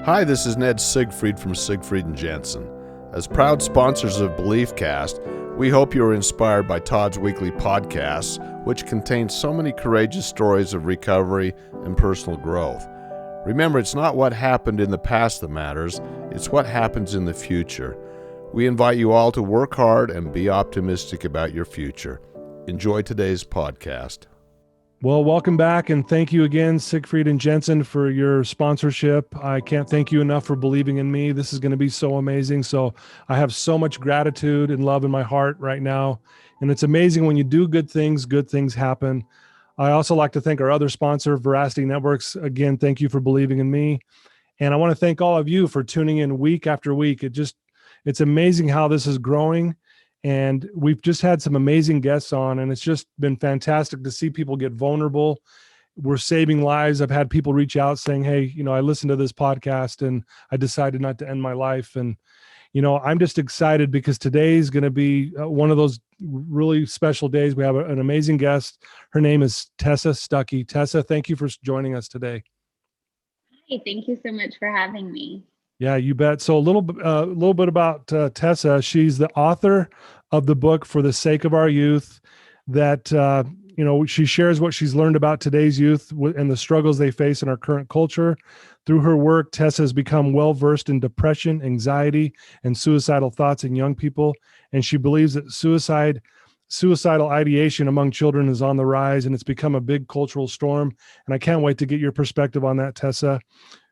Hi, this is Ned Siegfried from Siegfried and Jensen. As proud sponsors of BeliefCast, we hope you are inspired by Todd's weekly podcasts, which contain so many courageous stories of recovery and personal growth. Remember, it's not what happened in the past that matters, it's what happens in the future. We invite you all to work hard and be optimistic about your future. Enjoy today's podcast. Well, welcome back, and thank you again, Siegfried and Jensen, for your sponsorship. I can't thank you enough for believing in me. This is going to be so amazing. So I have so much gratitude and love in my heart right now. And it's amazing when you do good things happen. I also like to thank our other sponsor, Veracity Networks. Again, thank you for believing in me. And I want to thank all of you for tuning in week after week. It's amazing how this is growing. And we've just had some amazing guests on, and it's just been fantastic to see people get vulnerable. We're saving lives. I've had people reach out saying, hey, I listened to this podcast and I decided not to end my life. And, I'm just excited because today is going to be one of those really special days. We have an amazing guest. Her name is Tessa Stucky. Tessa, thank you for joining us today. Hi, thank you so much for having me. Yeah, you bet. So a little bit about Tessa. She's the author of the book For the Sake of Our Youth that, she shares what she's learned about today's youth and the struggles they face in our current culture. Through her work, Tessa has become well-versed in depression, anxiety, and suicidal thoughts in young people. And she believes that suicidal ideation among children is on the rise, and it's become a big cultural storm. And I can't wait to get your perspective on that, Tessa.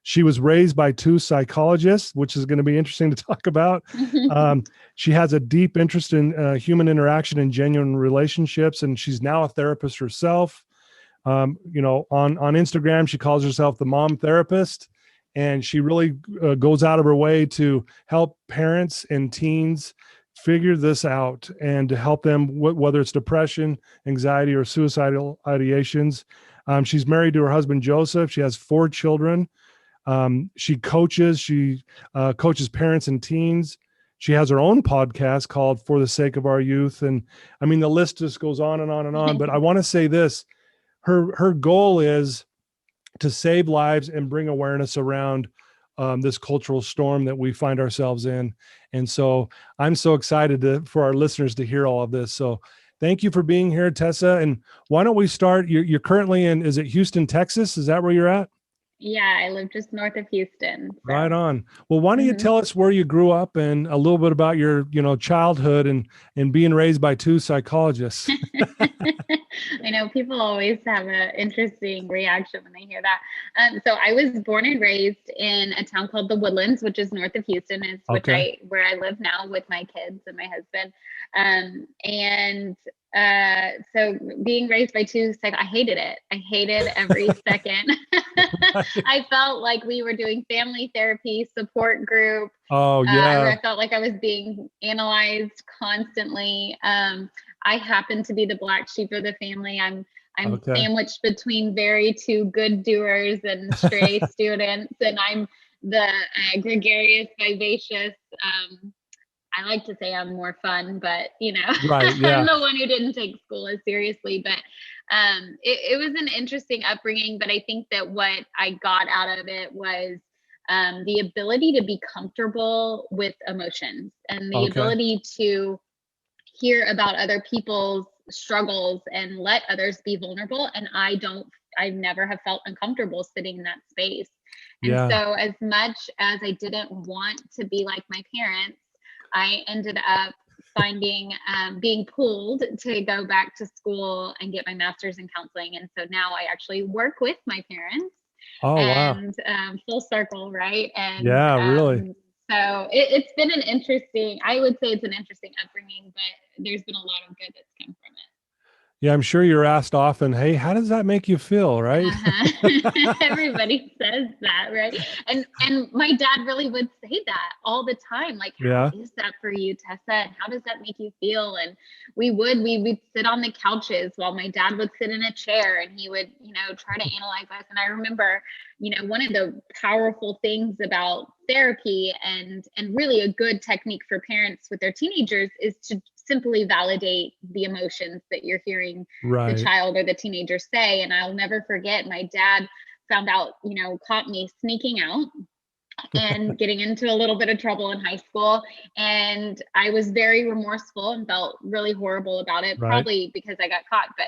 She was raised by two psychologists, which is going to be interesting to talk about. She has a deep interest in human interaction and genuine relationships, and she's now a therapist herself. On Instagram, she calls herself the mom therapist, and she really goes out of her way to help parents and teens figure this out and to help them, whether it's depression, anxiety, or suicidal ideations. She's married to her husband, Joseph. She has 4 children. She coaches parents and teens. She has her own podcast called For the Sake of Our Youth. And I mean, the list just goes on and on and on, but I want to say this, her goal is to save lives and bring awareness around this cultural storm that we find ourselves in. And so I'm so excited for our listeners to hear all of this. So thank you for being here, Tessa. And why don't we start, you're currently is it Houston, Texas? Is that where you're at? Yeah, I live just north of Houston. So. Right on. Well, why don't you tell us where you grew up and a little bit about your, childhood and being raised by 2 psychologists? I know people always have an interesting reaction when they hear that. So I was born and raised in a town called The Woodlands, which is north of Houston, where I live now with my kids and my husband. So being raised by 2 I hated it. I hated every second. I felt like we were doing family therapy support group. Oh yeah. I felt like I was being analyzed constantly. I happen to be the black sheep of the family. I'm sandwiched between very 2 good doers and stray students, and I'm the gregarious, vivacious. I like to say I'm more fun, but right, yeah. I'm the one who didn't take school as seriously. But it was an interesting upbringing. But I think that what I got out of it was the ability to be comfortable with emotions and the ability to hear about other people's struggles and let others be vulnerable. And I never have felt uncomfortable sitting in that space. And so as much as I didn't want to be like my parents, I ended up being pulled to go back to school and get my master's in counseling. And so now I actually work with my parents. Oh, and full circle, right? And really. So it's been I would say it's an interesting upbringing, but there's been a lot of good that's come from it. Yeah, I'm sure you're asked often, hey, how does that make you feel, right? Everybody says that, right? And my dad really would say that all the time. Like, how is that for you, Tessa? And how does that make you feel? And we would sit on the couches while my dad would sit in a chair and he would, try to analyze us. And I remember, one of the powerful things about therapy and really a good technique for parents with their teenagers is to simply validate the emotions that you're hearing the child or the teenager say. And I'll never forget, my dad found out, caught me sneaking out and getting into a little bit of trouble in high school. And I was very remorseful and felt really horrible about it, Right. probably because I got caught. But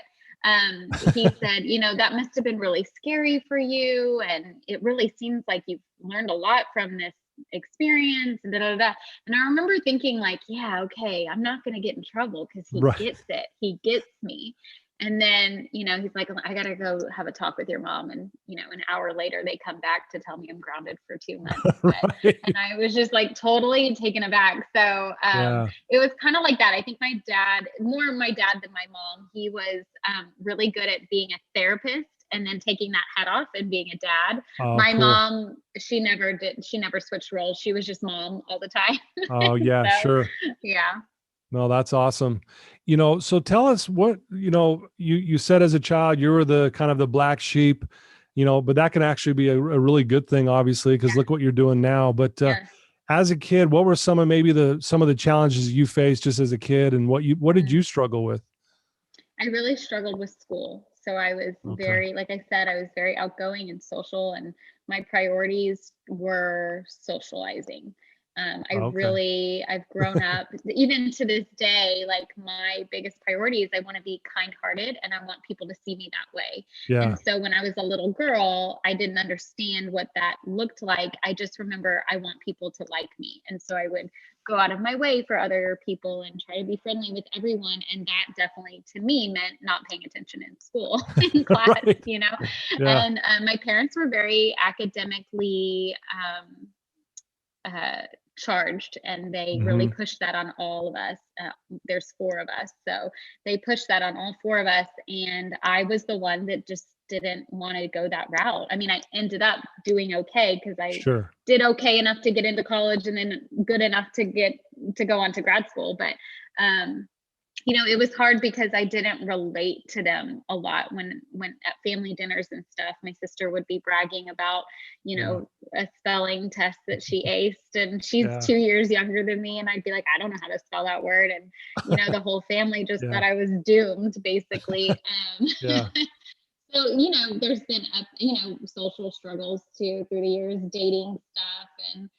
he said, that must have been really scary for you. And it really seems like you've learned a lot from this experience and da, da, da. And I remember thinking like, yeah, okay, I'm not going to get in trouble because he Right. gets it. He gets me. And then, he's like, I got to go have a talk with your mom. And, an hour later, they come back to tell me I'm grounded for 2 months. Right. And I was just like totally taken aback. So Yeah. it was kind of like that. I think more my dad than my mom, he was really good at being a therapist and then taking that hat off and being a dad. Oh, My cool. mom, she never did. She never switched roles. She was just mom all the time. Oh, yeah, So, sure. yeah. No, that's awesome. So tell us what, you said as a child, you were the kind of the black sheep, but that can actually be a really good thing, obviously, because look what you're doing now. But Yes. as a kid, what were some of the challenges you faced just as a kid, and what did you struggle with? I really struggled with school. So I was very, like I said, I was very outgoing and social, and my priorities were socializing. I've grown up, even to this day, like my biggest priority is I want to be kind-hearted and I want people to see me that way. Yeah. And so when I was a little girl, I didn't understand what that looked like. I just remember I want people to like me. And so I would go out of my way for other people and try to be friendly with everyone. And that definitely to me meant not paying attention in school, in class, Right. Yeah. Yeah. And my parents were very academically charged, and they really pushed that on all of us. There's 4 of us, so they pushed that on all 4 of us, and I was the one that just didn't want to go that route. I mean, I ended up doing okay because I Sure. did okay enough to get into college and then good enough to go on to grad school. But it was hard because I didn't relate to them a lot when at family dinners and stuff. My sister would be bragging about, a spelling test that she aced, and she's 2 years younger than me. And I'd be like, I don't know how to spell that word. And, the whole family just thought I was doomed, basically. Yeah. So, there's been, social struggles too through the years, dating stuff. And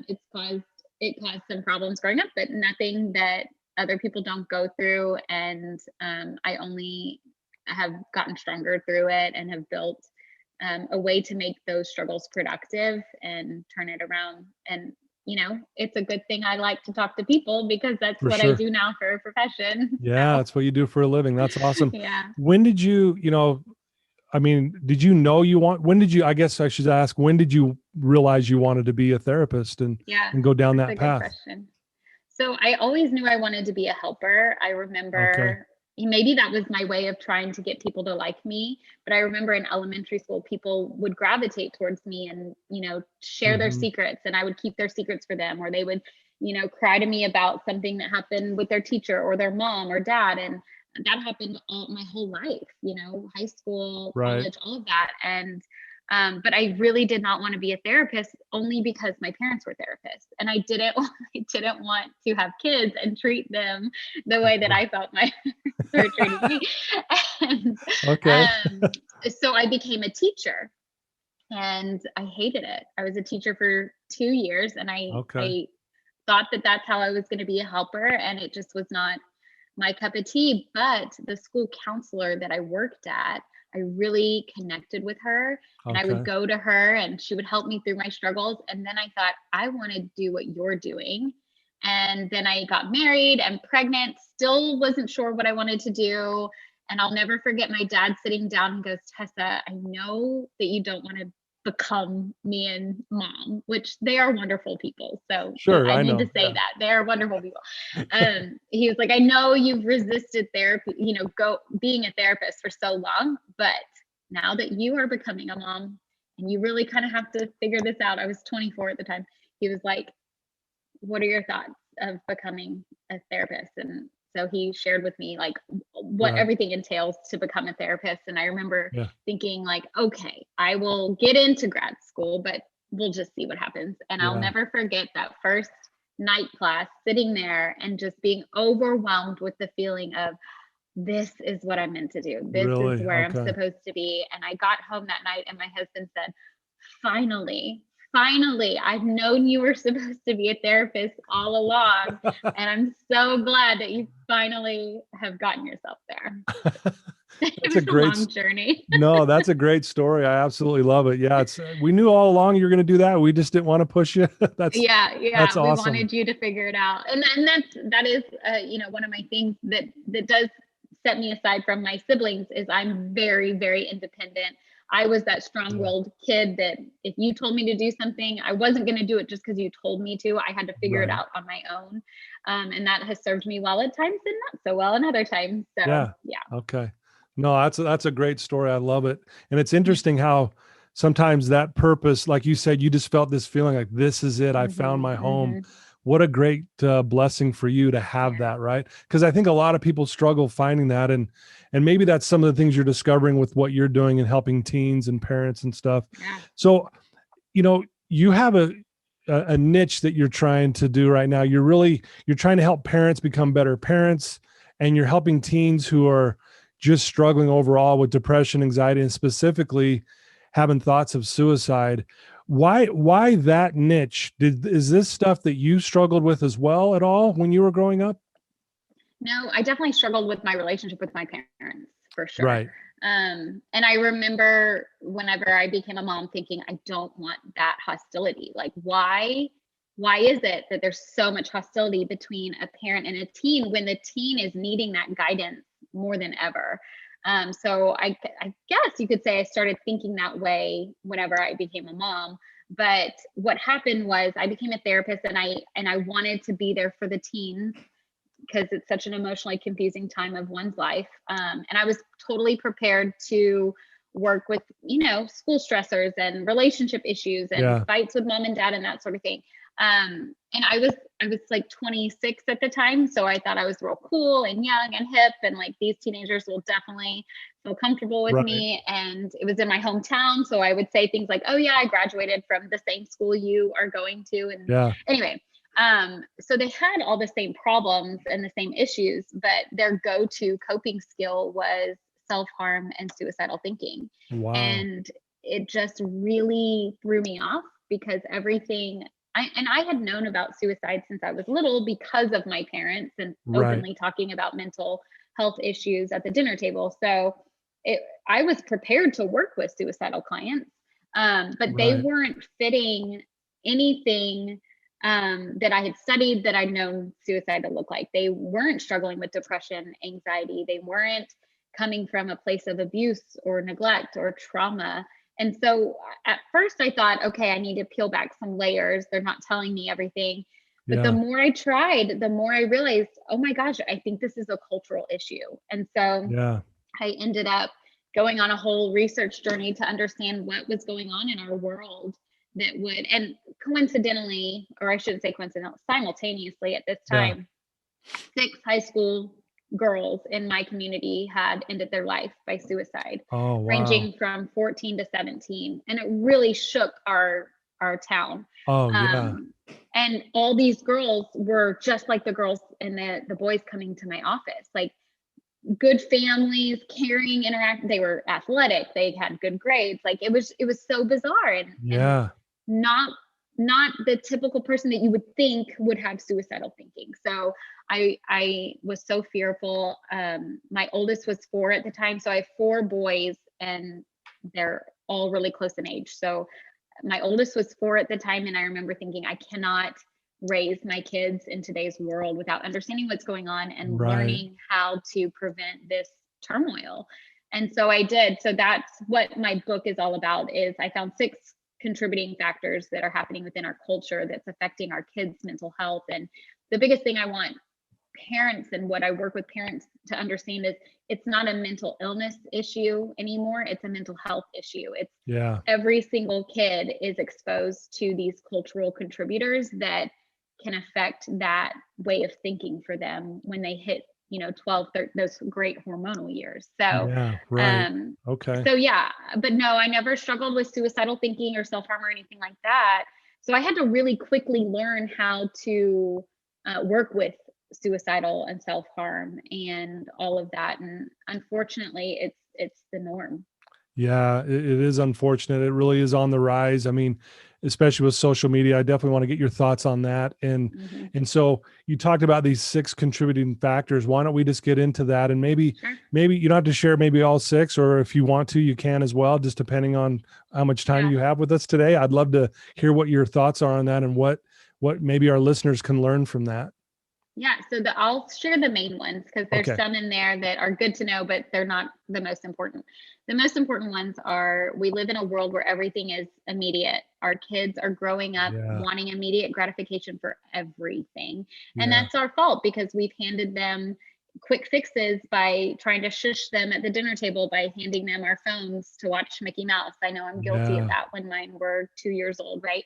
it caused some problems growing up, but nothing that other people don't go through. And I only have gotten stronger through it and have built a way to make those struggles productive and turn it around. And it's a good thing I like to talk to people because that's For what sure. I do now for a profession. Yeah, So, that's what you do for a living. That's awesome. yeah. When did you, did you know I guess I should ask, when did you realize you wanted to be a therapist and go down that's that a path? good question. So I always knew I wanted to be a helper. I remember maybe that was my way of trying to get people to like me. But I remember in elementary school, people would gravitate towards me and, share their secrets, and I would keep their secrets for them, or they would, cry to me about something that happened with their teacher or their mom or dad. And that happened my whole life, high school, college, all of that. And but I really did not want to be a therapist, only because my parents were therapists, and I didn't want to have kids and treat them the way that I felt my parents were treating me. And, so I became a teacher, and I hated it. I was a teacher for 2 years, and I thought that that's how I was going to be a helper, and it just was not my cup of tea. But the school counselor that I worked at, I really connected with her, and I would go to her and she would help me through my struggles. And then I thought, I want to do what you're doing. And then I got married and pregnant, still wasn't sure what I wanted to do. And I'll never forget my dad sitting down and goes, Tessa, I know that you don't want to become me and mom, which they are wonderful people. So I need to say that they are wonderful people. He was like, I know you've resisted therapy, being a therapist for so long, but now that you are becoming a mom and you really kind of have to figure this out. I was 24 at the time. He was like, what are your thoughts of becoming a therapist? And so he shared with me like what everything entails to become a therapist. And I remember thinking like, okay, I will get into grad school, but we'll just see what happens. And I'll never forget that first night class, sitting there and just being overwhelmed with the feeling of, this is what I'm meant to do. This is where I'm supposed to be. And I got home that night and my husband said, finally finally, I've known you were supposed to be a therapist all along. And I'm so glad that you finally have gotten yourself there. It was a long journey. No, that's a great story. I absolutely love it. Yeah, we knew all along you were going to do that. We just didn't want to push you. That's That's awesome. We wanted you to figure it out, and that is one of my things that does set me aside from my siblings is I'm very, very independent. I was that strong-willed kid that if you told me to do something, I wasn't going to do it just because you told me to. I had to figure it out on my own, and that has served me well at times and not so well in other times. So yeah. Okay. No, that's a great story. I love it. And it's interesting how sometimes that purpose, like you said, you just felt this feeling like this is it. I found my home. What a great blessing for you to have that, right? Because I think a lot of people struggle finding that. And maybe that's some of the things you're discovering with what you're doing and helping teens and parents and stuff. Yeah. So, you have a niche that you're trying to do right now. You're trying to help parents become better parents, and you're helping teens who are just struggling overall with depression, anxiety, and specifically having thoughts of suicide. Why that niche? Is this stuff that you struggled with as well at all when you were growing up? No, I definitely struggled with my relationship with my parents for sure. Right. And I remember whenever I became a mom thinking, I don't want that hostility. Like, why is it that there's so much hostility between a parent and a teen when the teen is needing that guidance more than ever? So I guess you could say I started thinking that way whenever I became a mom. But what happened was I became a therapist, and I wanted to be there for the teens because it's such an emotionally confusing time of one's life. And I was totally prepared to work with, school stressors and relationship issues and fights with mom and dad and that sort of thing. And I was like 26 at the time. So I thought I was real cool and young and hip, and like these teenagers will definitely feel comfortable with me. And it was in my hometown. So I would say things like, oh yeah, I graduated from the same school you are going to. And anyway, so they had all the same problems and the same issues, but their go-to coping skill was self-harm and suicidal thinking. Wow. And it just really threw me off because I had known about suicide since I was little because of my parents and openly talking about mental health issues at the dinner table. So I was prepared to work with suicidal clients, but they weren't fitting anything that I had studied that I'd known suicide to look like. They weren't struggling with depression, anxiety. They weren't coming from a place of abuse or neglect or trauma. And so at first I thought, okay, I need to peel back some layers. They're not telling me everything. But the more I tried, the more I realized, oh my gosh, I think this is a cultural issue. And so I ended up going on a whole research journey to understand what was going on in our world that would, and coincidentally, or I shouldn't say coincidentally, simultaneously at this time, 6 high school girls in my community had ended their life by suicide, ranging from 14 to 17. And it really shook our town. And all these girls were just like the girls and the boys coming to my office, like good families, caring, interact. They were athletic. They had good grades. Like it was so bizarre and not the typical person that you would think would have suicidal thinking. So I was so fearful. My oldest was 4 at the time. So I have 4 boys and they're all really close in age. So my oldest was 4 at the time. And I remember thinking, I cannot raise my kids in today's world without understanding what's going on and learning how to prevent this turmoil. And so I did. So that's what my book is all about. Is I found 6 contributing factors that are happening within our culture that's affecting our kids' mental health. And the biggest thing I want parents and what I work with parents to understand is it's not a mental illness issue anymore. It's a mental health issue. It's every single kid is exposed to these cultural contributors that can affect that way of thinking for them when they hit 12, 13, those great hormonal years. So but no, I never struggled with suicidal thinking or self-harm or anything like that. So I had to really quickly learn how to work with suicidal and self-harm and all of that. And unfortunately, it's the norm. Yeah, it is unfortunate. It really is on the rise. I mean, especially with social media. I definitely want to get your thoughts on that. And so you talked about these 6 contributing factors. Why don't we just get into that? And maybe you don't have to share maybe all 6, or if you want to, you can as well, just depending on how much time you have with us today. I'd love to hear what your thoughts are on that and what maybe our listeners can learn from that. Yeah, so I'll share the main ones because there's some in there that are good to know, but they're not the most important. The most important ones are, we live in a world where everything is immediate. Our kids are growing up wanting immediate gratification for everything. And that's our fault, because we've handed them quick fixes by trying to shush them at the dinner table by handing them our phones to watch Mickey Mouse. I know I'm guilty of that when mine were 2 years old, right?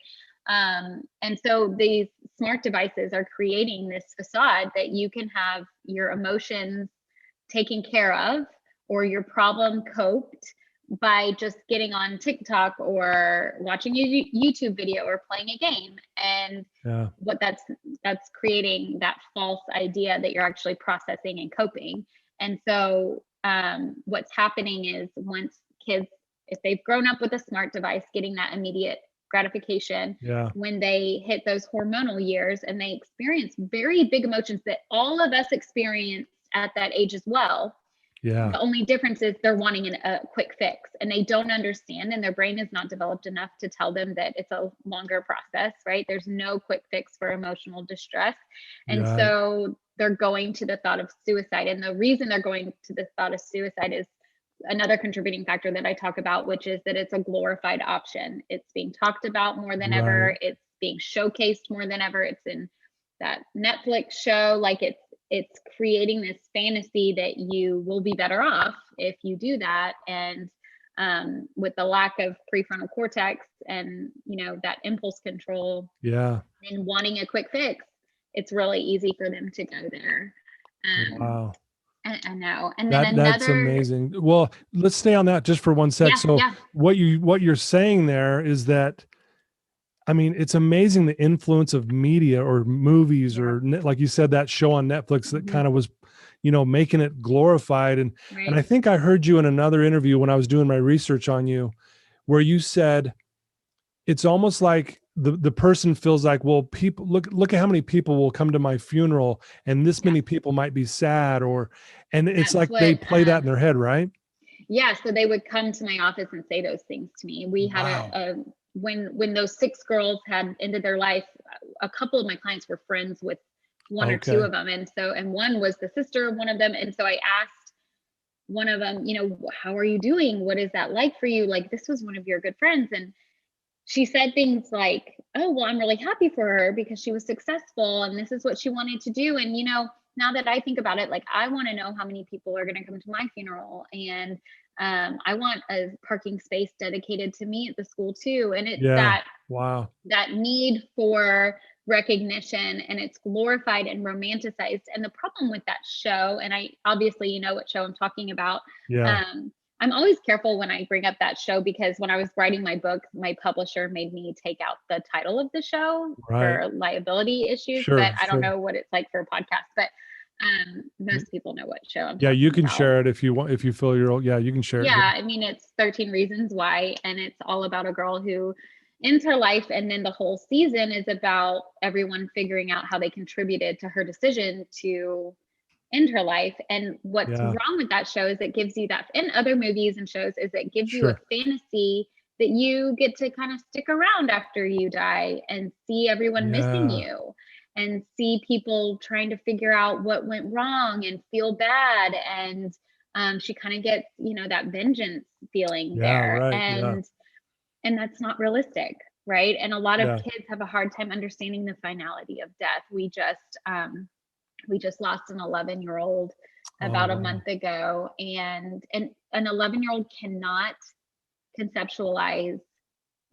And so these smart devices are creating this facade that you can have your emotions taken care of or your problem coped by just getting on TikTok or watching a YouTube video or playing a game. And what that's creating that false idea that you're actually processing and coping. And so what's happening is, once kids, if they've grown up with a smart device, getting that immediate gratification, when they hit those hormonal years and they experience very big emotions that all of us experienced at that age as well. The only difference is they're wanting a quick fix, and they don't understand, and their brain is not developed enough to tell them that it's a longer process, right? There's no quick fix for emotional distress. And so they're going to the thought of suicide. And the reason they're going to the thought of suicide is another contributing factor that I talk about, which is that it's a glorified option. It's being talked about more than ever. It's being showcased more than ever. It's in that Netflix show. Like, it's creating this fantasy that you will be better off if you do that. And with the lack of prefrontal cortex and, that impulse control and wanting a quick fix, it's really easy for them to go there. Wow. I know. And then that's amazing. Well, let's stay on that just for one sec. What you're saying there is that, I mean, it's amazing the influence of media or movies or, like you said, that show on Netflix that kind of was, making it glorified. And I think I heard you in another interview when I was doing my research on you, where you said it's almost like the person feels like, well, people look at how many people will come to my funeral, and this many people might be sad, and it's like they play that in their head, right? Yeah. So they would come to my office and say those things to me. We had when those 6 girls had ended their life, a couple of my clients were friends with one or 2 of them. And one was the sister of one of them. And so I asked one of them, how are you doing? What is that like for you? Like, this was one of your good friends. And she said things like, oh, well, I'm really happy for her because she was successful and this is what she wanted to do. And, now that I think about it, like, I want to know how many people are going to come to my funeral. And I want a parking space dedicated to me at the school too. And it's that need for recognition, and it's glorified and romanticized. And the problem with that show, and I obviously what show I'm talking about. I'm always careful when I bring up that show, because when I was writing my book, my publisher made me take out the title of the show for liability issues. But I don't know what it's like for a podcast. But most people know what show I'm talking you can about. share it if you want, if you feel your old. You can share it. I mean, it's 13 Reasons Why, and it's all about a girl who ends her life, and then the whole season is about everyone figuring out how they contributed to her decision to end her life. And what's wrong with that show is it gives you that, in other movies and shows, is it gives you a fantasy that you get to kind of stick around after you die and see everyone missing you, and see people trying to figure out what went wrong and feel bad. And she kind of gets, that vengeance feeling there. And that's not realistic. Right. And a lot of kids have a hard time understanding the finality of death. We just lost an 11-year-old about a month ago, and an 11-year-old cannot conceptualize,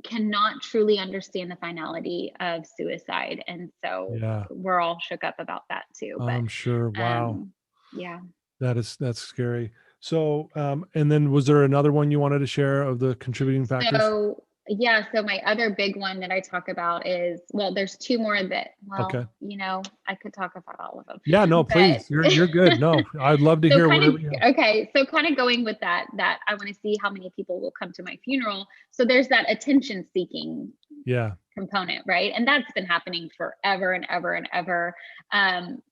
cannot truly understand the finality of suicide. And so we're all shook up about that too. But I'm sure. Wow. That's scary. So, and then was there another one you wanted to share of the contributing factors? So my other big one that I talk about is, well, there's 2 more that, I could talk about all of them. Yeah, no, please. You're good. No, I'd love to hear whatever. Okay. So kind of going with that I want to see how many people will come to my funeral. So there's that attention seeking Yeah. component, right? And that's been happening forever and ever and ever.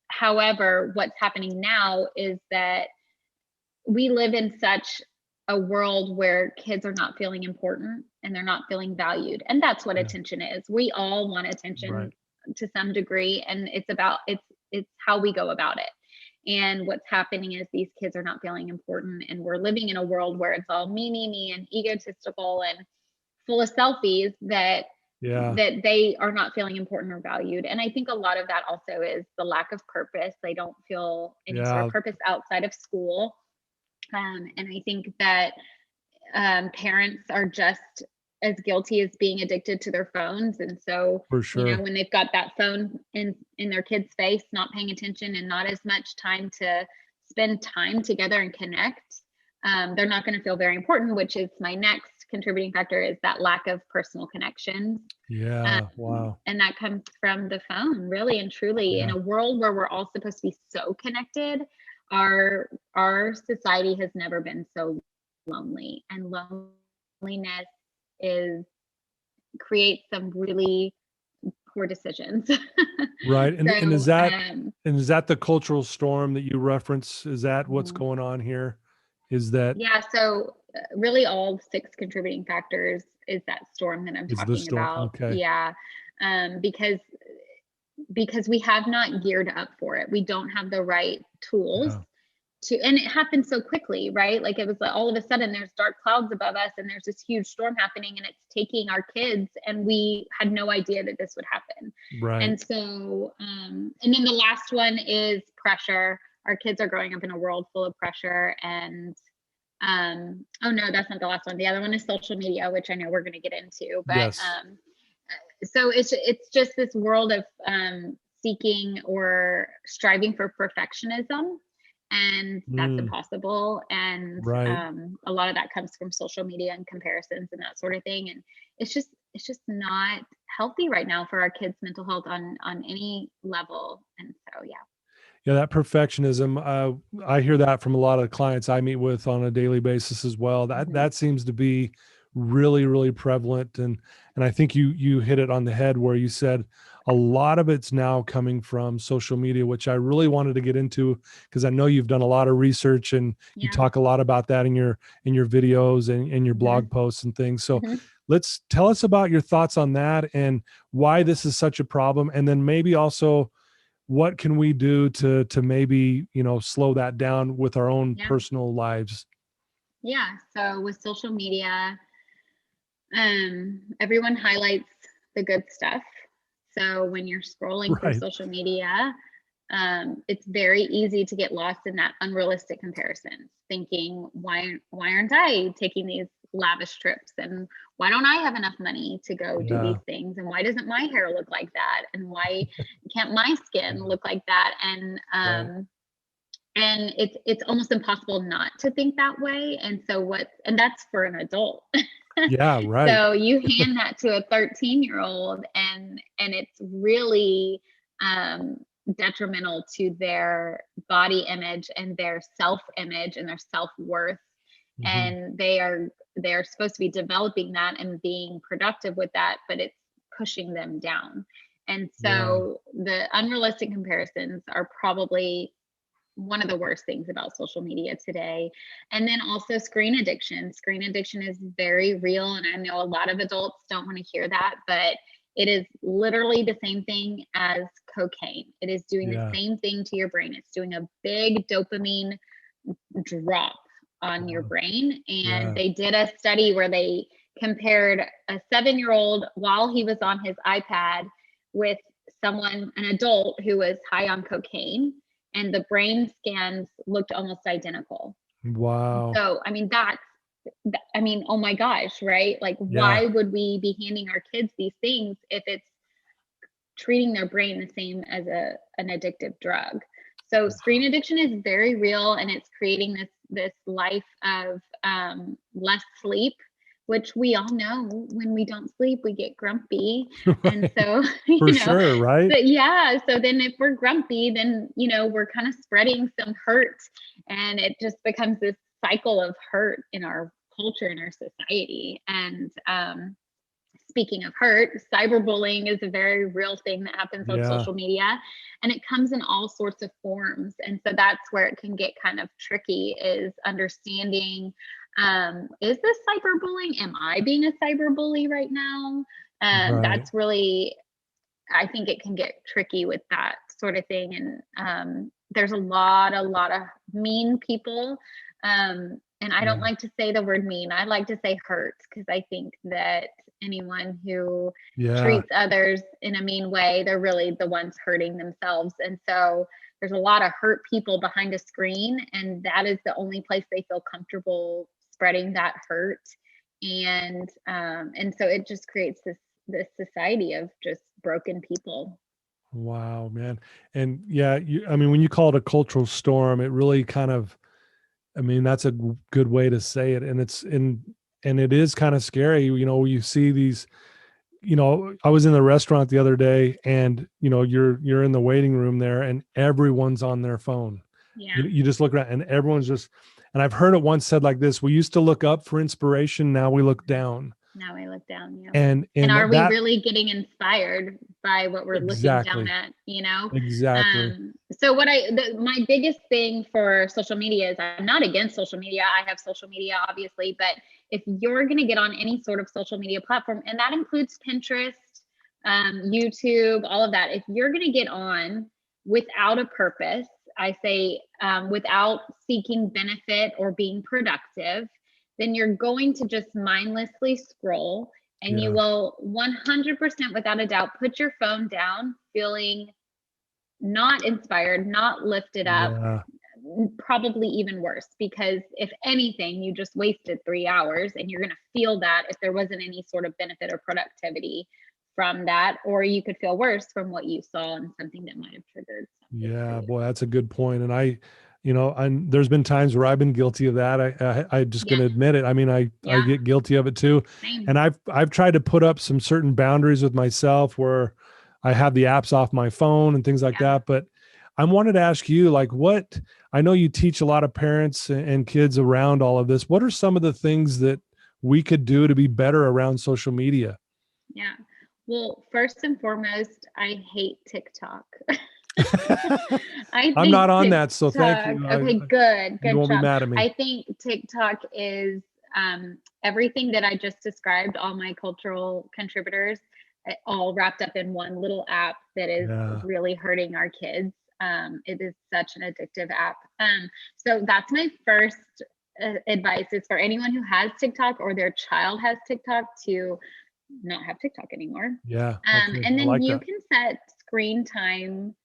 However, what's happening now is that we live in such a world where kids are not feeling important and they're not feeling valued. And that's what Yeah. attention is. We all want attention Right. to some degree, and it's how we go about it. And what's happening is these kids are not feeling important, and we're living in a world where it's all me, and egotistical and full of selfies that Yeah. they are not feeling important or valued. And I think a lot of that also is the lack of purpose. They don't feel any sort Yeah. of purpose outside of school. And I think that parents are just as guilty as being addicted to their phones. And so, For sure. when they've got that phone in their kid's face, not paying attention and not as much time to spend time together and connect, they're not going to feel very important, which is my next contributing factor, is that lack of personal connections. Yeah. Wow. And that comes from the phone, really and truly. Yeah. In a world where we're all supposed to be so connected, our society has never been so lonely, and loneliness is creates some really poor decisions. Right. And So, is that the cultural storm that you reference? Is that what's mhm. going on here? Is that Yeah, so really all 6 contributing factors is that storm that I'm is the talking storm? about. Okay. Yeah. Because we have not geared up for it. We don't have the right tools Yeah. and it happened so quickly, right? Like, it was like all of a sudden there's dark clouds above us and there's this huge storm happening, and it's taking our kids, and we had no idea that this would happen. Right. And so, and then the last one is pressure. Our kids are growing up in a world full of pressure, and oh no, that's not the last one. The other one is social media, which I know we're going to get into, but Yes. so it's just this world of seeking or striving for perfectionism, and that's Mm, impossible. And right. a lot of that comes from social media and comparisons and that sort of thing. And it's just not healthy right now for our kids' mental health on any level. And so, yeah. Yeah, that perfectionism. I hear that from a lot of clients I meet with on a daily basis as well. Mhm. That seems to be really, really prevalent. And I think you hit it on the head where you said a lot of it's now coming from social media, which I really wanted to get into because I know you've done a lot of research and you Yeah. talk a lot about that in your videos and your hmm blog posts and things. So hmm let's tell us about your thoughts on that and why this is such a problem. And then maybe also what can we do to maybe slow that down with our own Yeah. personal lives? Yeah. So with social media, everyone highlights the good stuff. So when you're scrolling through Right. social media, it's very easy to get lost in that unrealistic comparisons, thinking, why aren't I taking these lavish trips, and why don't I have enough money to go do Yeah. these things, and why doesn't my hair look like that, and why can't my skin look like that? Right. And it's almost impossible not to think that way. And that's for an adult. Yeah. Right. So you hand that to a 13-year-old, and it's really um detrimental to their body image and their self-image and their self-worth. Mhm. And they're supposed to be developing that and being productive with that, but it's pushing them down. And Yeah. so the unrealistic comparisons are probably one of the worst things about social media today. And then also screen addiction. Screen addiction is very real. And I know a lot of adults don't want to hear that, but it is literally the same thing as cocaine. It is doing the Yeah. same thing to your brain. It's doing a big dopamine drop on your Wow. brain. And Yeah. they did a study where they compared a 7-year-old while he was on his iPad with an adult who was high on cocaine, and the brain scans looked almost identical. Wow. So, oh my gosh, right? Like, Yeah. why would we be handing our kids these things if it's treating their brain the same as an addictive drug? So screen addiction is very real, and it's creating this life of less sleep, which we all know when we don't sleep, we get grumpy. And Right. so, For sure. Right. but yeah, so then if we're grumpy, then, we're kind of spreading some hurt, and it just becomes this cycle of hurt in our culture, in our society. And speaking of hurt, cyberbullying is a very real thing that happens on social media, and it comes in all sorts of forms. And so that's where it can get kind of tricky, is understanding, is this cyberbullying? Am I being a cyberbully right now? That's really, I think it can get tricky with that sort of thing. And there's a lot of mean people. And I don't like to say the word mean. I like to say hurt, because I think that anyone who treats others in a mean way, they're really the ones hurting themselves. And so there's a lot of hurt people behind a screen, and that is the only place they feel comfortable spreading that hurt. And so it just creates this society of just broken people. Wow, man. And I mean, when you call it a cultural storm, it really kind of, I mean, that's a good way to say it. And it is kind of scary, you see these, I was in the restaurant the other day, and, you're in the waiting room there, and everyone's on their phone. Yeah. You just look around, and everyone's just, and I've heard it once said like this: we used to look up for inspiration. Now we look down. Now we look down. Yeah. And are we really getting inspired by what we're looking down at, Exactly. So my biggest thing for social media is, I'm not against social media. I have social media, obviously, but if you're going to get on any sort of social media platform, and that includes Pinterest, YouTube, all of that, if you're going to get on without a purpose, I say, without seeking benefit or being productive, then you're going to just mindlessly scroll, and you will 100% without a doubt put your phone down feeling not inspired, not lifted up, probably even worse, because if anything, you just wasted 3 hours, and you're going to feel that if there wasn't any sort of benefit or productivity from that, or you could feel worse from what you saw and something that might have triggered something. Yeah, boy, that's a good point. And and there's been times where I've been guilty of that. I just going to admit it. I mean, I get guilty of it too. Same. And I've tried to put up some certain boundaries with myself, where I have the apps off my phone and things like that. But I wanted to ask you, like, I know you teach a lot of parents and kids around all of this. What are some of the things that we could do to be better around social media? Yeah. Well, first and foremost, I hate TikTok. I'm not on that, so thank you. Okay, good. You won't job. be mad at me. I think TikTok is everything that I just described, all my cultural contributors, all wrapped up in one little app that is really hurting our kids. It is such an addictive app. So that's my first advice, is for anyone who has TikTok or their child has TikTok to not have TikTok anymore. Yeah. Okay. And then you can set screen time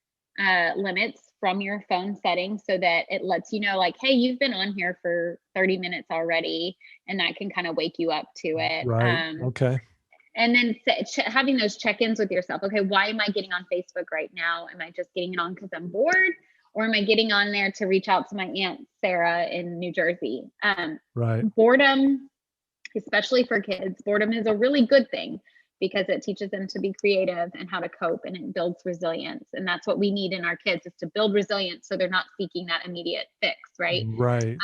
limits from your phone settings, so that it lets you know, like, hey, you've been on here for 30 minutes already, and that can kind of wake you up to it. Right. Okay. And then having those check-ins with yourself. Okay, why am I getting on Facebook right now? Am I just getting it on because I'm bored? Or am I getting on there to reach out to my Aunt Sarah in New Jersey? Right. Boredom, especially for kids, boredom is a really good thing, because it teaches them to be creative and how to cope, and it builds resilience. And that's what we need in our kids, is to build resilience, so they're not seeking that immediate fix, right? Right.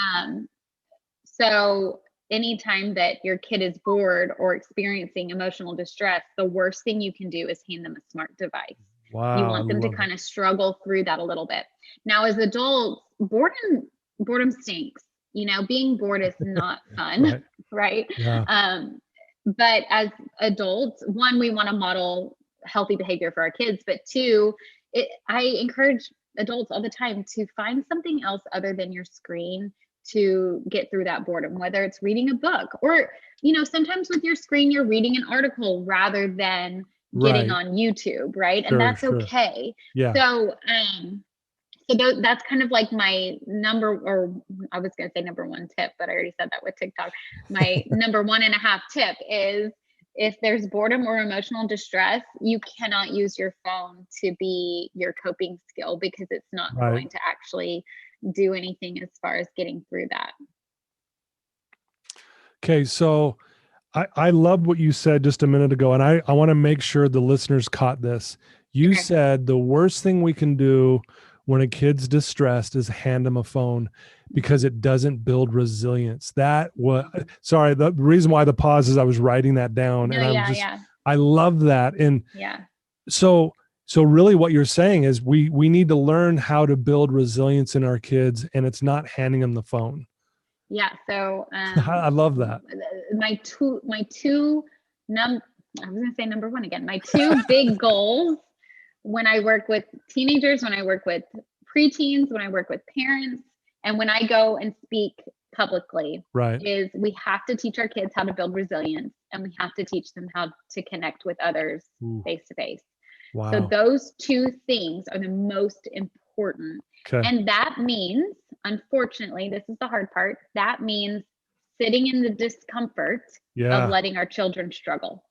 So anytime that your kid is bored or experiencing emotional distress, the worst thing you can do is hand them a smart device. Wow. You want them to kind of struggle through that a little bit. Now, as adults, boredom stinks. Being bored is not fun, right? Yeah. But as adults, one, we want to model healthy behavior for our kids, but two, I encourage adults all the time to find something else other than your screen to get through that boredom, whether it's reading a book, or, sometimes with your screen, you're reading an article rather than getting on YouTube, right? Sure, and that's okay. Yeah. So, that's kind of like my number one tip, but I already said that with TikTok. My number 1.5 tip is, if there's boredom or emotional distress, you cannot use your phone to be your coping skill, because it's not going to actually do anything as far as getting through that. Okay. So I loved what you said just a minute ago, and I want to make sure the listeners caught this. You said the worst thing we can do when a kid's distressed is hand them a phone, because it doesn't build resilience. The reason why the pause is I was writing that down, and I was just I love that. And Yeah. so really what you're saying is we need to learn how to build resilience in our kids, and it's not handing them the phone. Yeah. So I love that. my two I was gonna say number one again. My two big goals when I work with teenagers, when I work with preteens, when I work with parents, and when I go and speak publicly, Right. is we have to teach our kids how to build resilience, and we have to teach them how to connect with others face to face. So Wow. those two things are the most important. Okay. And that means, unfortunately, this is the hard part, that means sitting in the discomfort of letting our children struggle.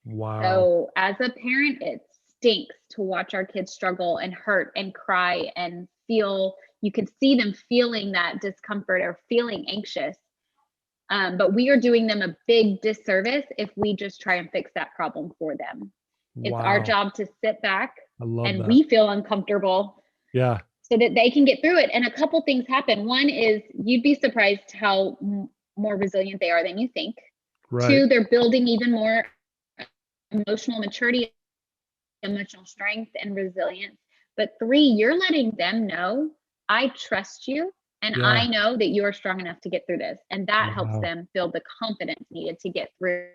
Wow. So as a parent, it stinks to watch our kids struggle and hurt and cry and feel, you can see them feeling that discomfort or feeling anxious. But we are doing them a big disservice if we just try and fix that problem for them. It's our job to sit back and we feel uncomfortable. Yeah. So that they can get through it. And a couple things happen. One is you'd be surprised how more resilient they are than you think. Right. Two, they're building even more emotional maturity, emotional strength, and resilience. But three, you're letting them know, I trust you, and I know that you're strong enough to get through this. And that helps them build the confidence needed to get through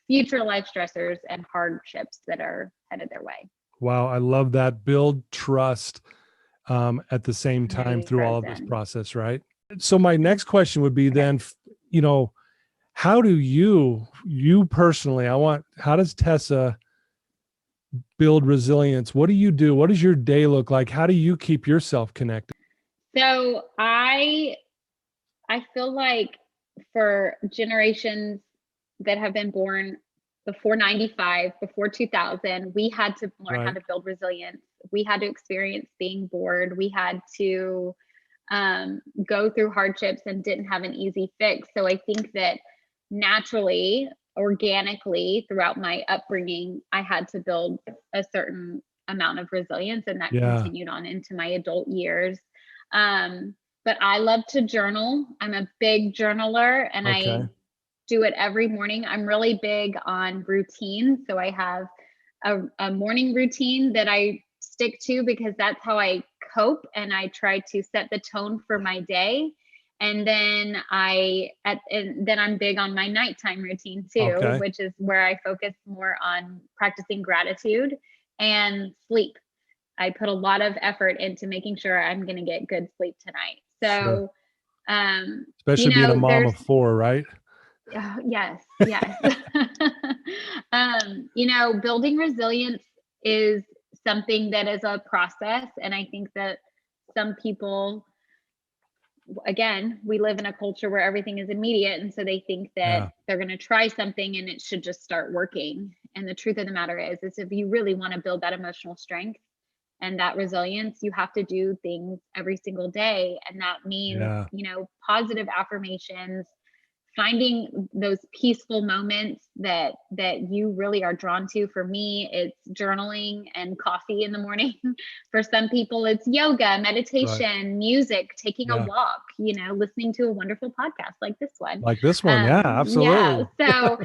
future life stressors and hardships that are headed their way. Wow. I love that. Build trust at the same time through all of this process, right? So my next question would be then, how do you personally, how does Tessa build resilience? What do you do? What does your day look like? How do you keep yourself connected? So I feel like for generations that have been born before 95, before 2000, we had to learn how to build resilience. We had to experience being bored. We had to go through hardships and didn't have an easy fix. So I think that naturally, organically, throughout my upbringing, I had to build a certain amount of resilience, and that continued on into my adult years. But I love to journal. I'm a big journaler, and I do it every morning. I'm really big on routine. So I have a morning routine that I stick to because that's how I cope, and I try to set the tone for my day. And then then I'm big on my nighttime routine too, which is where I focus more on practicing gratitude and sleep. I put a lot of effort into making sure I'm going to get good sleep tonight. So, especially being a mom of four, right? Yes. Building resilience is something that is a process. And I think that some people, again, we live in a culture where everything is immediate. And so they think that they're going to try something and it should just start working. And the truth of the matter is if you really want to build that emotional strength and that resilience, you have to do things every single day. And that means, positive affirmations, finding those peaceful moments that you really are drawn to. For me, it's journaling and coffee in the morning. For some people, it's yoga, meditation, music, taking a walk, listening to a wonderful podcast like this one. Yeah, absolutely. So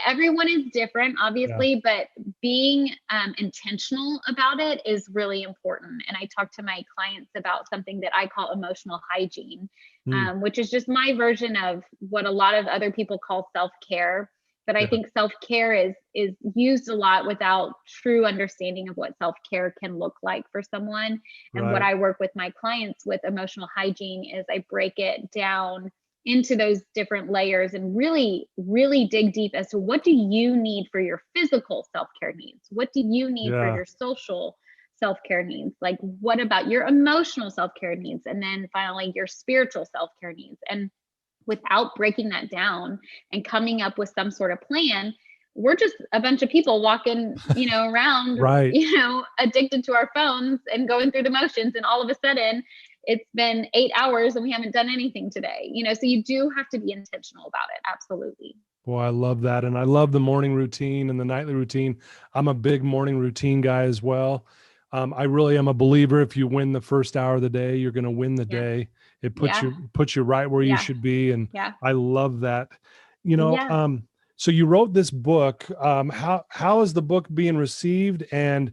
everyone is different, obviously, but being intentional about it is really important. And I talk to my clients about something that I call emotional hygiene, which is just my version of what a lot of other people call self-care. But I think self-care is used a lot without true understanding of what self-care can look like for someone. And what I work with my clients with emotional hygiene is I break it down into those different layers and really, really dig deep as to what do you need for your physical self-care needs? What do you need for your social self-care needs? Like, what about your emotional self-care needs? And then finally, your spiritual self-care needs. And without breaking that down and coming up with some sort of plan, we're just a bunch of people walking, around, addicted to our phones and going through the motions. And all of a sudden it's been 8 hours and we haven't done anything today, so you do have to be intentional about it. Absolutely. Boy, I love that. And I love the morning routine and the nightly routine. I'm a big morning routine guy as well. I really am a believer. If you win the first hour of the day, you're going to win the day. It puts you right where you should be. And I love that, So you wrote this book. How is the book being received? And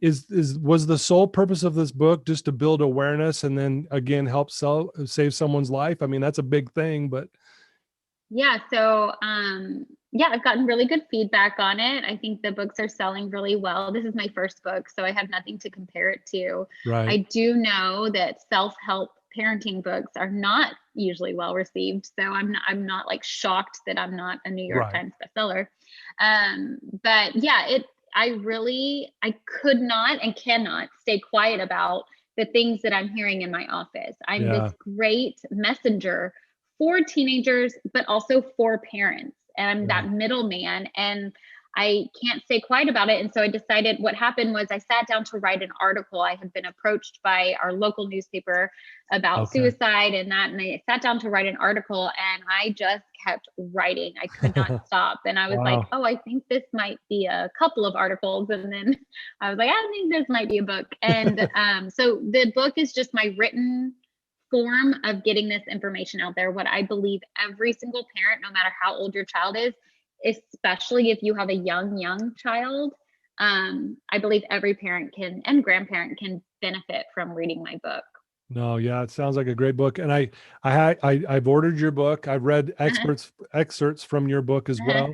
was the sole purpose of this book just to build awareness and then again help save someone's life? I mean, that's a big thing, but yeah. So yeah, I've gotten really good feedback on it. I think the books are selling really well. This is my first book, so I have nothing to compare it to. right. I do know that self-help parenting books are not usually well received. So I'm not like shocked that I'm not a New York Times bestseller. But yeah, I could not and cannot stay quiet about the things that I'm hearing in my office. I'm this great messenger for teenagers, but also for parents. And I'm that middleman, and I can't stay quiet about it. And so I decided, what happened was I sat down to write an article. I had been approached by our local newspaper about suicide and that. And I sat down to write an article, and I just kept writing. I could not stop. And I was like, oh, I think this might be a couple of articles. And then I was like, I think this might be a book. And so the book is just my written form of getting this information out there. What I believe every single parent, no matter how old your child is, especially if you have a young child, I believe every parent can and grandparent can benefit from reading my book. No, yeah, it sounds like a great book. And I've ordered your book. I've read excerpts from your book as well.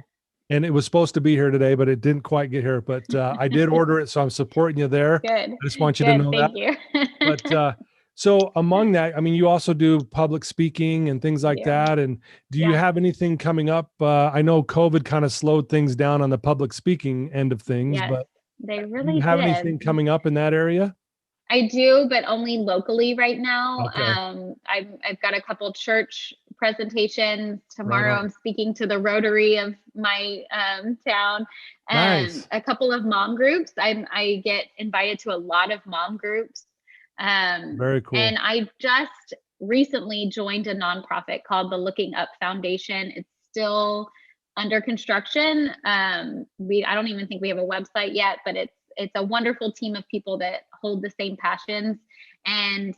And it was supposed to be here today, but it didn't quite get here. But I did order it, so I'm supporting you there. Good. I just want you to know Thank that. you. But so among that, I mean, you also do public speaking and things like that. And do you have anything coming up? I know COVID kind of slowed things down on the public speaking end of things, but they really do you have did. anything coming up in that area? I do, but only locally right now. Okay. I've got a couple church presentations tomorrow. I'm speaking to the Rotary of my town, and a couple of mom groups. I get invited to a lot of mom groups. Very cool. And I just recently joined a nonprofit called the Looking Up Foundation. It's still under construction. I don't even think we have a website yet, but it's a wonderful team of people that hold the same passions. And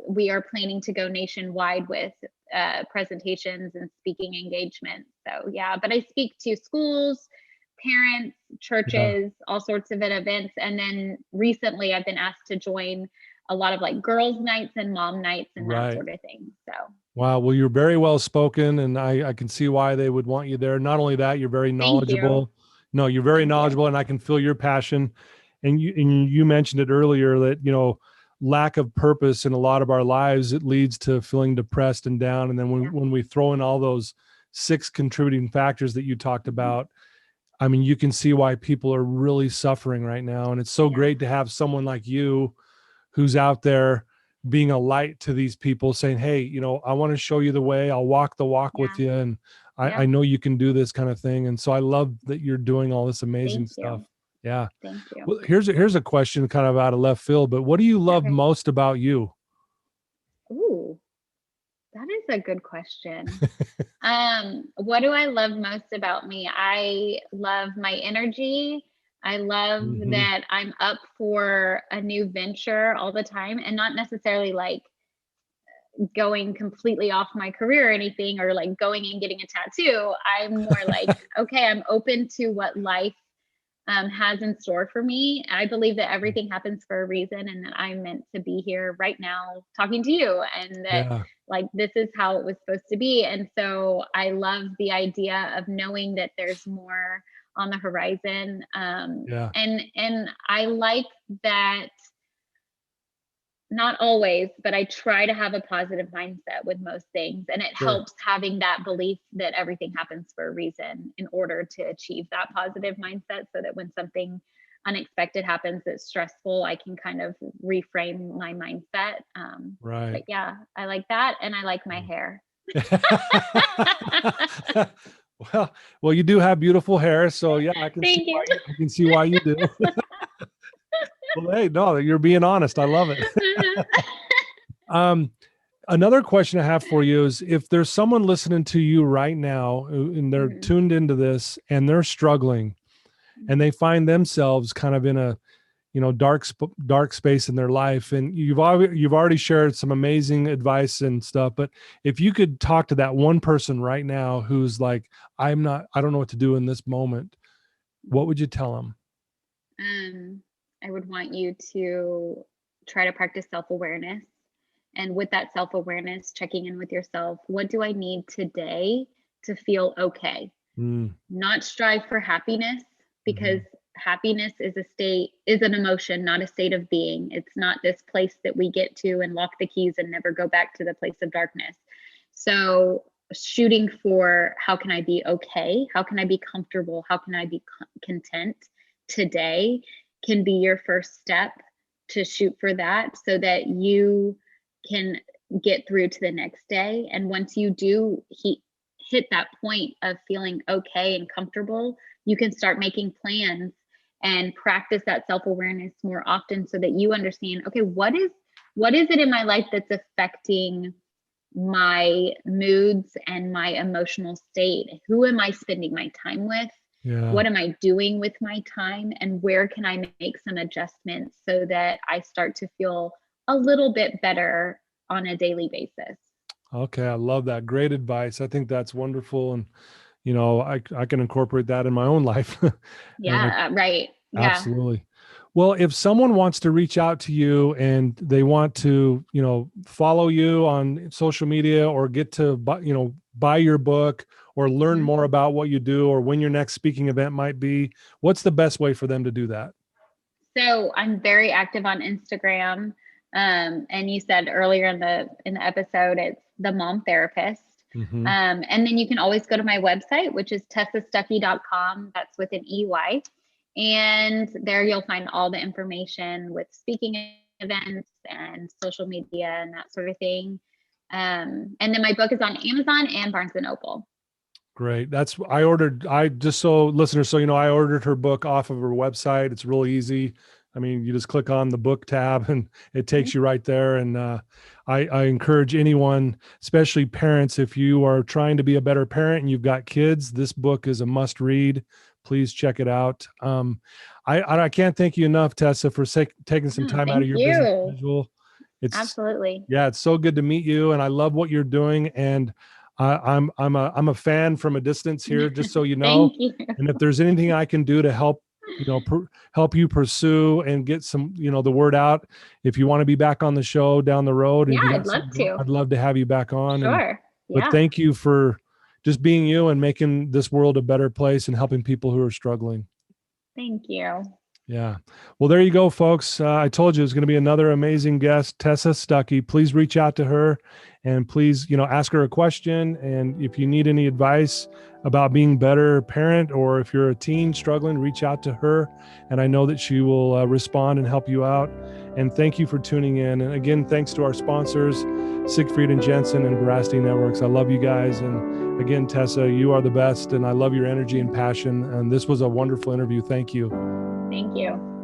we are planning to go nationwide with presentations and speaking engagements. So yeah, but I speak to schools, parents, churches, all sorts of events. And then recently I've been asked to join a lot of like girls' nights and mom nights and that sort of thing. So. Wow. Well, you're very well spoken, and I can see why they would want you there. Not only that, you're very knowledgeable. No, you're very knowledgeable, and I can feel your passion. And you mentioned it earlier that, you know, lack of purpose in a lot of our lives, it leads to feeling depressed and down. And then when we throw in all those 6 contributing factors that you talked about, I mean, you can see why people are really suffering right now. And it's so great to have someone like you who's out there being a light to these people, saying, hey, you know, I want to show you the way. I'll walk the walk with you. And I know you can do this kind of thing. And so I love that you're doing all this amazing stuff. Yeah. Thank you. Well, here's a question kind of out of left field, but what do you love most about you? Ooh, that is a good question. What do I love most about me? I love my energy. I love that I'm up for a new venture all the time, and not necessarily like going completely off my career or anything, or like going and getting a tattoo. I'm more like, okay, I'm open to what life has in store for me. I believe that everything happens for a reason, and that I'm meant to be here right now talking to you, and that like this is how it was supposed to be. And so I love the idea of knowing that there's more on the horizon. And I like that, not always, but I try to have a positive mindset with most things. And it helps having that belief that everything happens for a reason in order to achieve that positive mindset, so that when something unexpected happens that's stressful, I can kind of reframe my mindset. But yeah, I like that. And I like my hair. Well, you do have beautiful hair. So yeah, I can see why you do. Well, hey, no, you're being honest. I love it. Another question I have for you is, if there's someone listening to you right now and they're tuned into this and they're struggling and they find themselves kind of in a, dark space in their life. And you've already shared some amazing advice and stuff, but if you could talk to that one person right now who's like, I don't know what to do in this moment, what would you tell them? I would want you to try to practice self-awareness. And with that self-awareness, checking in with yourself, what do I need today to feel okay? Not strive for happiness, because happiness is an emotion, not a state of being. It's not this place that we get to and lock the keys and never go back to the place of darkness. So shooting for, how can I be okay? How can I be comfortable? How can I be content today can be your first step to shoot for that, so that you can get through to the next day. And once you do hit that point of feeling okay and comfortable, you can start making plans and practice that self-awareness more often, so that you understand, okay, what is it in my life that's affecting my moods and my emotional state? Who am I spending my time with? Yeah. What am I doing with my time? And where can I make some adjustments so that I start to feel a little bit better on a daily basis? Okay. I love that. Great advice. I think that's wonderful. And, I can incorporate that in my own life. Yeah. Right. Yeah. Absolutely. Well, if someone wants to reach out to you and they want to, follow you on social media, or get to buy your book, or learn more about what you do, or when your next speaking event might be, what's the best way for them to do that? So I'm very active on Instagram. And you said earlier in the episode, it's the Mom Therapist. And then you can always go to my website, which is tessastucky.com. That's with an EY. And there you'll find all the information with speaking events and social media and that sort of thing. And then my book is on Amazon and Barnes and Noble. Great. I ordered her book off of her website. It's really easy. I mean, you just click on the book tab and it takes you right there. And I encourage anyone, especially parents, if you are trying to be a better parent and you've got kids, this book is a must read. Please check it out. I can't thank you enough, Tessa, for taking some time out of your busy schedule. Absolutely. Yeah, it's so good to meet you, and I love what you're doing. And I'm a fan from a distance here, just so you know. Thank you. And if there's anything I can do to help, help you pursue and get some, the word out, if you want to be back on the show down the road, yeah, I'd love to. I'd love to have you back on. Sure. But thank you for just being you and making this world a better place and helping people who are struggling. Thank you. Yeah. Well, there you go, folks. I told you it was going to be another amazing guest, Tessa Stucky. Please reach out to her and please, ask her a question. And if you need any advice about being a better parent, or if you're a teen struggling, reach out to her. And I know that she will respond and help you out. And thank you for tuning in. And again, thanks to our sponsors, Siegfried and Jensen and Veracity Networks. I love you guys. And again, Tessa, you are the best. And I love your energy and passion. And this was a wonderful interview. Thank you. Thank you.